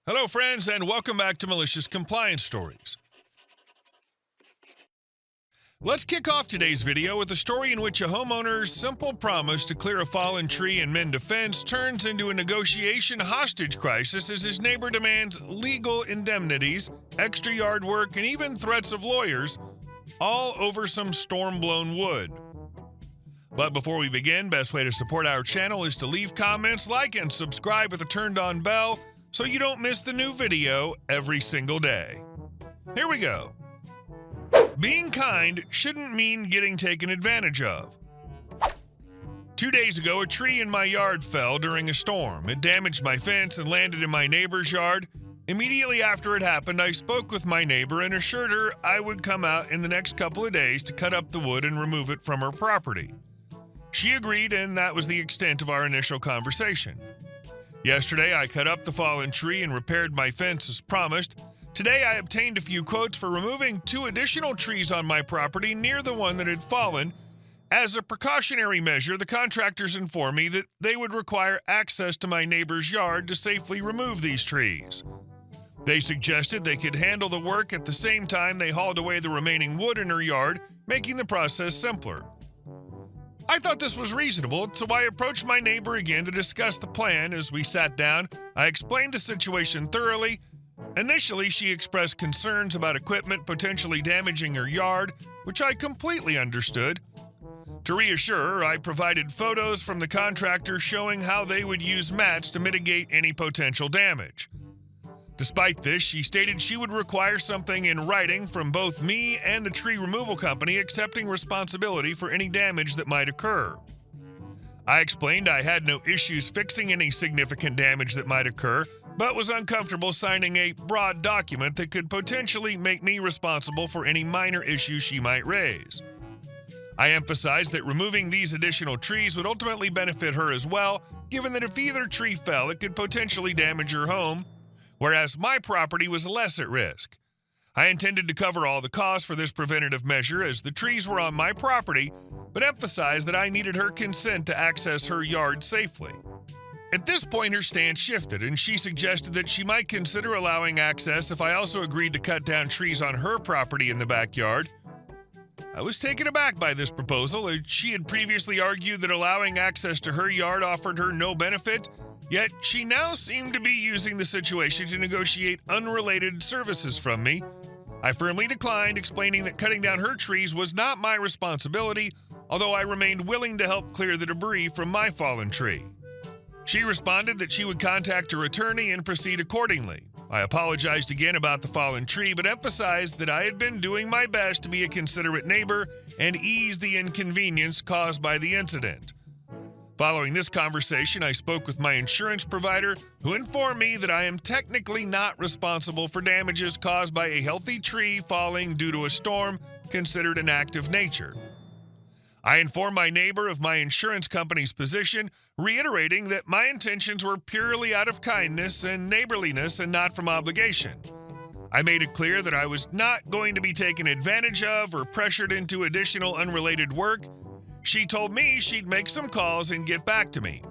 Hello, friends, and welcome back to Malicious Compliance Stories. Let's kick off today's video with a story in which a homeowner's simple promise to clear a fallen tree and mend a fence turns into a negotiation hostage crisis as his neighbor demands legal indemnities, extra yard work, and even threats of lawyers, all over some storm-blown wood. But before we begin, best way to support our channel is to leave comments, like, and subscribe with a turned-on bell so you don't miss the new video every single day. Here we go. Being kind shouldn't mean getting taken advantage of. 2 days ago, a tree in my yard fell during a storm. It damaged my fence and landed in my neighbor's yard. Immediately after it happened, I spoke with my neighbor and assured her I would come out in the next couple of days to cut up the wood and remove it from her property. She agreed, and that was the extent of our initial conversation. Yesterday, I cut up the fallen tree and repaired my fence as promised. Today, I obtained a few quotes for removing 2 additional trees on my property near the one that had fallen. As a precautionary measure, the contractors informed me that they would require access to my neighbor's yard to safely remove these trees. They suggested they could handle the work at the same time they hauled away the remaining wood in her yard, making the process simpler. I thought this was reasonable, so I approached my neighbor again to discuss the plan. As we sat down, I explained the situation thoroughly. Initially, she expressed concerns about equipment potentially damaging her yard, which I completely understood. To reassure her, I provided photos from the contractor showing how they would use mats to mitigate any potential damage. Despite this, she stated she would require something in writing from both me and the tree removal company accepting responsibility for any damage that might occur. I explained I had no issues fixing any significant damage that might occur, but was uncomfortable signing a broad document that could potentially make me responsible for any minor issues she might raise. I emphasized that removing these additional trees would ultimately benefit her as well, given that if either tree fell, it could potentially damage her home, whereas my property was less at risk. I intended to cover all the costs for this preventative measure as the trees were on my property, but emphasized that I needed her consent to access her yard safely. At this point, her stance shifted, and she suggested that she might consider allowing access if I also agreed to cut down trees on her property in the backyard. I was taken aback by this proposal, as she had previously argued that allowing access to her yard offered her no benefit. Yet, she now seemed to be using the situation to negotiate unrelated services from me. I firmly declined, explaining that cutting down her trees was not my responsibility, although I remained willing to help clear the debris from my fallen tree. She responded that she would contact her attorney and proceed accordingly. I apologized again about the fallen tree, but emphasized that I had been doing my best to be a considerate neighbor and ease the inconvenience caused by the incident. Following this conversation, I spoke with my insurance provider, who informed me that I am technically not responsible for damages caused by a healthy tree falling due to a storm considered an act of nature. I informed my neighbor of my insurance company's position, reiterating that my intentions were purely out of kindness and neighborliness and not from obligation. I made it clear that I was not going to be taken advantage of or pressured into additional unrelated work. She told me she'd make some calls and get back to me.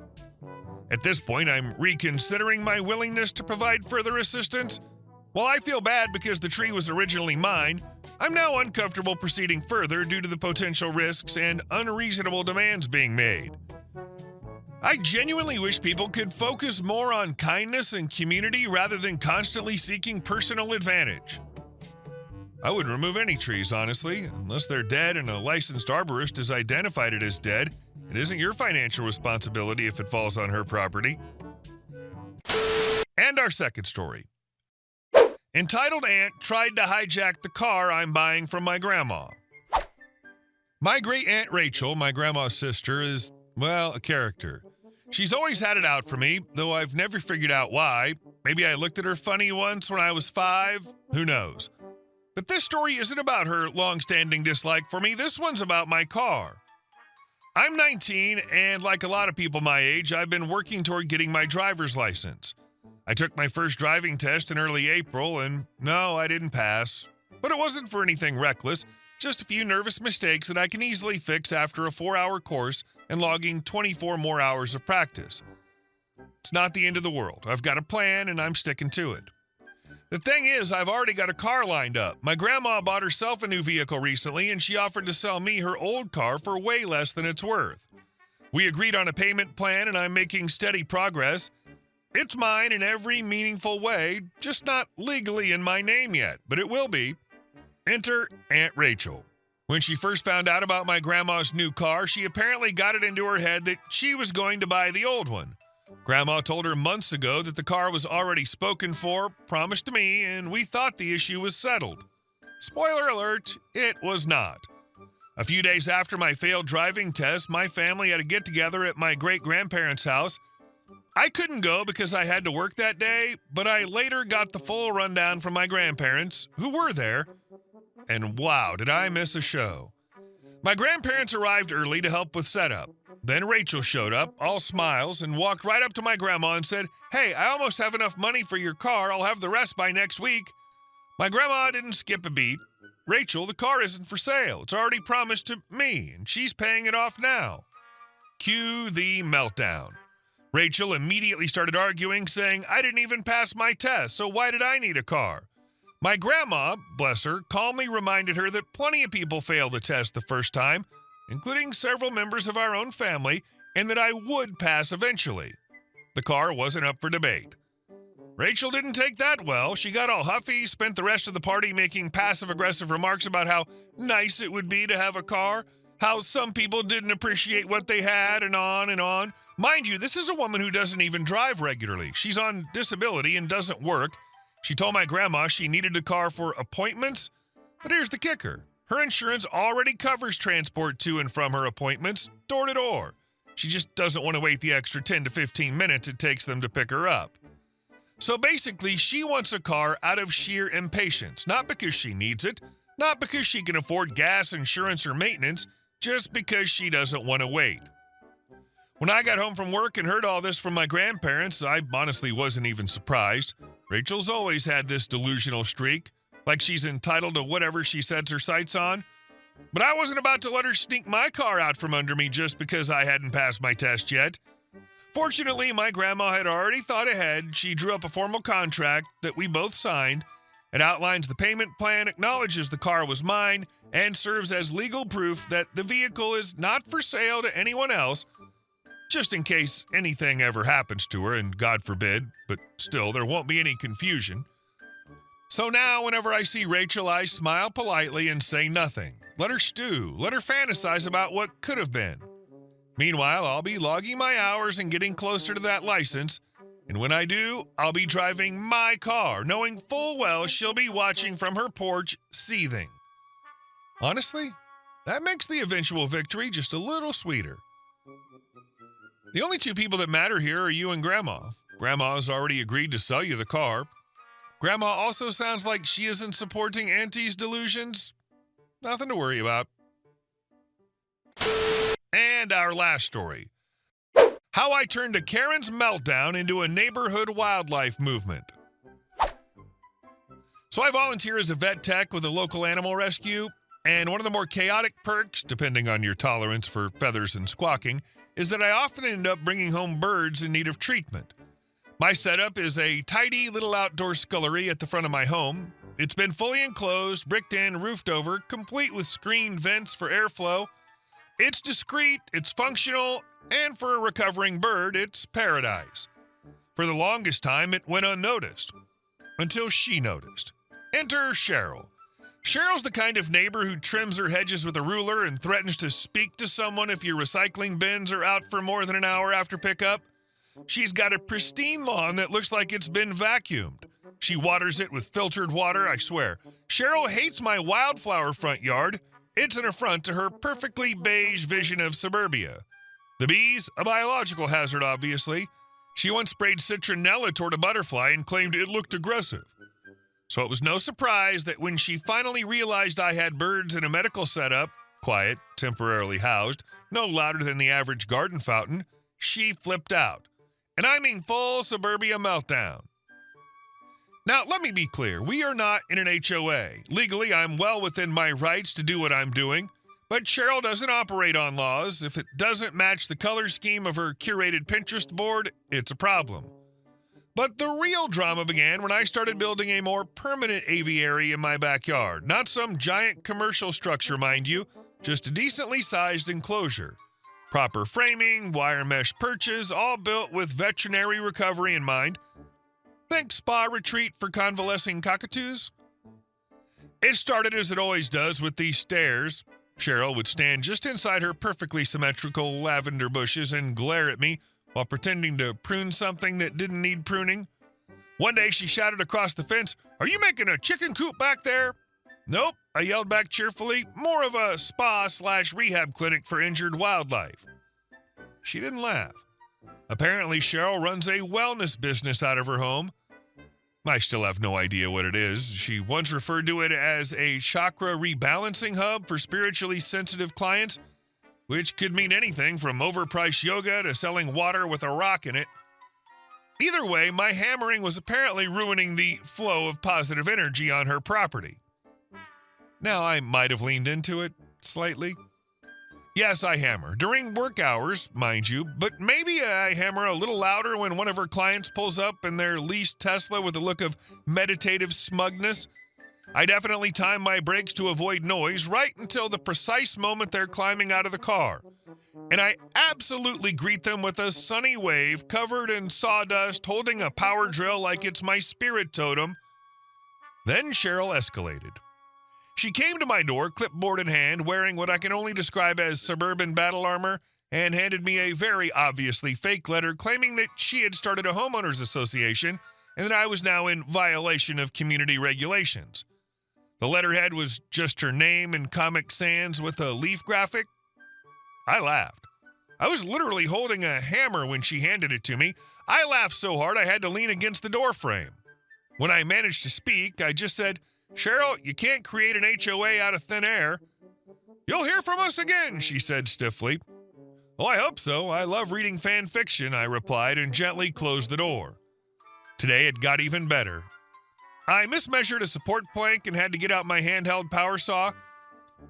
At this point, I'm reconsidering my willingness to provide further assistance. While I feel bad because the tree was originally mine, I'm now uncomfortable proceeding further due to the potential risks and unreasonable demands being made. I genuinely wish people could focus more on kindness and community rather than constantly seeking personal advantage. I wouldn't remove any trees, honestly, unless they're dead and a licensed arborist has identified it as dead. It isn't your financial responsibility if it falls on her property. And our second story. Entitled aunt tried to hijack the car I'm buying from my grandma. My great aunt Rachel, my grandma's sister, is, well, a character. She's always had it out for me, though I've never figured out why. Maybe I looked at her funny once when I was 5, who knows. But this story isn't about her long-standing dislike for me. This one's about my car. I'm 19, and like a lot of people my age, I've been working toward getting my driver's license. I took my first driving test in early April, and no, I didn't pass. But it wasn't for anything reckless, just a few nervous mistakes that I can easily fix after a 4-hour course and logging 24 more hours of practice. It's not the end of the world. I've got a plan, and I'm sticking to it. The thing is, I've already got a car lined up. My grandma bought herself a new vehicle recently, and she offered to sell me her old car for way less than it's worth. We agreed on a payment plan, and I'm making steady progress. It's mine in every meaningful way, just not legally in my name yet, but it will be. Enter Aunt Rachel. When she first found out about my grandma's new car, she apparently got it into her head that she was going to buy the old one. Grandma told her months ago that the car was already spoken for, promised to me, and we thought the issue was settled. Spoiler alert, it was not. A few days after my failed driving test, my family had a get-together at my great-grandparents' house. I couldn't go because I had to work that day, but I later got the full rundown from my grandparents, who were there, and wow, did I miss a show. My grandparents arrived early to help with setup. Then Rachel showed up, all smiles, and walked right up to my grandma and said, "Hey, I almost have enough money for your car. I'll have the rest by next week." My grandma didn't skip a beat. "Rachel, the car isn't for sale. It's already promised to me, and she's paying it off now." Cue the meltdown. Rachel immediately started arguing, saying, "I didn't even pass my test, so why did I need a car?" My grandma, bless her, calmly reminded her that plenty of people fail the test the first time, including several members of our own family, and that I would pass eventually. The car wasn't up for debate. Rachel didn't take that well. She got all huffy, spent the rest of the party making passive-aggressive remarks about how nice it would be to have a car, how some people didn't appreciate what they had, and on and on. Mind you, this is a woman who doesn't even drive regularly. She's on disability and doesn't work. She told my grandma she needed a car for appointments, but here's the kicker. Her insurance already covers transport to and from her appointments, door to door. She just doesn't want to wait the extra 10 to 15 minutes it takes them to pick her up. So basically, she wants a car out of sheer impatience, not because she needs it, not because she can afford gas, insurance, or maintenance, just because she doesn't want to wait. When I got home from work and heard all this from my grandparents, I honestly wasn't even surprised. Rachel's always had this delusional streak, like she's entitled to whatever she sets her sights on. But I wasn't about to let her sneak my car out from under me just because I hadn't passed my test yet. Fortunately, my grandma had already thought ahead. She drew up a formal contract that we both signed. It outlines the payment plan, acknowledges the car was mine, and serves as legal proof that the vehicle is not for sale to anyone else, just in case anything ever happens to her, and God forbid, but still, there won't be any confusion. So now, whenever I see Rachel, I smile politely and say nothing. Let her stew. Let her fantasize about what could have been. Meanwhile, I'll be logging my hours and getting closer to that license, and when I do, I'll be driving my car, knowing full well she'll be watching from her porch, seething. Honestly, that makes the eventual victory just a little sweeter. The only two people that matter here are you and Grandma. Grandma's already agreed to sell you the car. Grandma also sounds like she isn't supporting Auntie's delusions. Nothing to worry about. And our last story. How I turned a Karen's meltdown into a neighborhood wildlife movement. So I volunteer as a vet tech with a local animal rescue, and one of the more chaotic perks, depending on your tolerance for feathers and squawking, is that I often end up bringing home birds in need of treatment. My setup is a tidy little outdoor scullery at the front of my home. It's been fully enclosed, bricked in, roofed over, complete with screened vents for airflow. It's discreet, it's functional, and for a recovering bird, it's paradise. For the longest time, it went unnoticed. Until she noticed. Enter Cheryl. Cheryl's the kind of neighbor who trims her hedges with a ruler and threatens to speak to someone if your recycling bins are out for more than an hour after pickup. She's got a pristine lawn that looks like it's been vacuumed. She waters it with filtered water, I swear. Cheryl hates my wildflower front yard. It's an affront to her perfectly beige vision of suburbia. The bees, a biological hazard, obviously. She once sprayed citronella toward a butterfly and claimed it looked aggressive. So it was no surprise that when she finally realized I had birds in a medical setup, quiet, temporarily housed, no louder than the average garden fountain, she flipped out. And I mean full suburbia meltdown. Now, let me be clear. We are not in an HOA. Legally, I'm well within my rights to do what I'm doing. But Cheryl doesn't operate on laws. If it doesn't match the color scheme of her curated Pinterest board, it's a problem. But the real drama began when I started building a more permanent aviary in my backyard. Not some giant commercial structure, mind you, just a decently sized enclosure. Proper framing, wire mesh perches, all built with veterinary recovery in mind. Think spa retreat for convalescing cockatoos? It started as it always does with these stairs. Cheryl would stand just inside her perfectly symmetrical lavender bushes and glare at me while pretending to prune something that didn't need pruning. One day she shouted across the fence, "Are you making a chicken coop back there?" "Nope," I yelled back cheerfully. "More of a spa/rehab clinic for injured wildlife." She didn't laugh. Apparently, Cheryl runs a wellness business out of her home. I still have no idea what it is. She once referred to it as a chakra rebalancing hub for spiritually sensitive clients, which could mean anything from overpriced yoga to selling water with a rock in it. Either way, my hammering was apparently ruining the flow of positive energy on her property. Now, I might have leaned into it slightly. Yes, I hammer. During work hours, mind you, but maybe I hammer a little louder when one of her clients pulls up in their leased Tesla with a look of meditative smugness. I definitely time my brakes to avoid noise right until the precise moment they're climbing out of the car. And I absolutely greet them with a sunny wave covered in sawdust, holding a power drill like it's my spirit totem. Then Cheryl escalated. She came to my door, clipboard in hand, wearing what I can only describe as suburban battle armor, and handed me a very obviously fake letter claiming that she had started a homeowners association and that I was now in violation of community regulations. The letterhead was just her name in Comic Sans with a leaf graphic. I laughed. I was literally holding a hammer when she handed it to me. I laughed so hard I had to lean against the door frame. When I managed to speak, I just said, "Cheryl, you can't create an HOA out of thin air." "You'll hear from us again," she said stiffly. "Oh, I hope so. I love reading fan fiction," I replied and gently closed the door. Today it got even better. I mismeasured a support plank and had to get out my handheld power saw.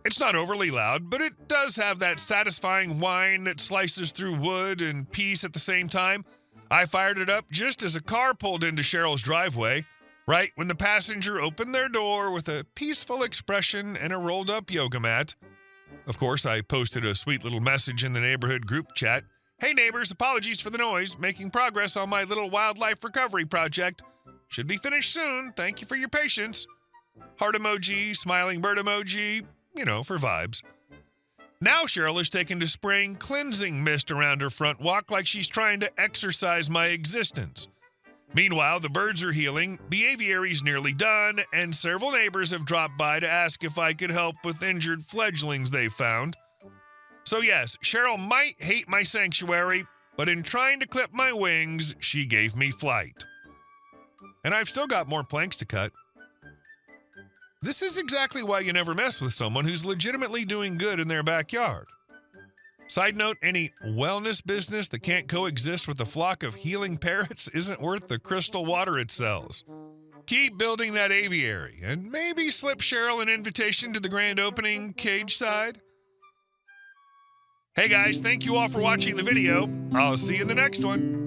It's not overly loud, but it does have that satisfying whine that slices through wood and peace at the same time. I fired it up just as a car pulled into Cheryl's driveway, right when the passenger opened their door with a peaceful expression and a rolled-up yoga mat. Of course, I posted a sweet little message in the neighborhood group chat. "Hey neighbors, apologies for the noise. Making progress on my little wildlife recovery project. Should be finished soon. Thank you for your patience." Heart emoji, smiling bird emoji, for vibes. Now Cheryl has taken to spraying cleansing mist around her front walk like she's trying to exorcise my existence. Meanwhile, the birds are healing, the aviary's nearly done, and several neighbors have dropped by to ask if I could help with injured fledglings they found. So yes, Cheryl might hate my sanctuary, but in trying to clip my wings, she gave me flight. And I've still got more planks to cut. This is exactly why you never mess with someone who's legitimately doing good in their backyard. Side note, any wellness business that can't coexist with a flock of healing parrots isn't worth the crystal water it sells. Keep building that aviary, and maybe slip Cheryl an invitation to the grand opening cage side. Hey guys, thank you all for watching the video. I'll see you in the next one.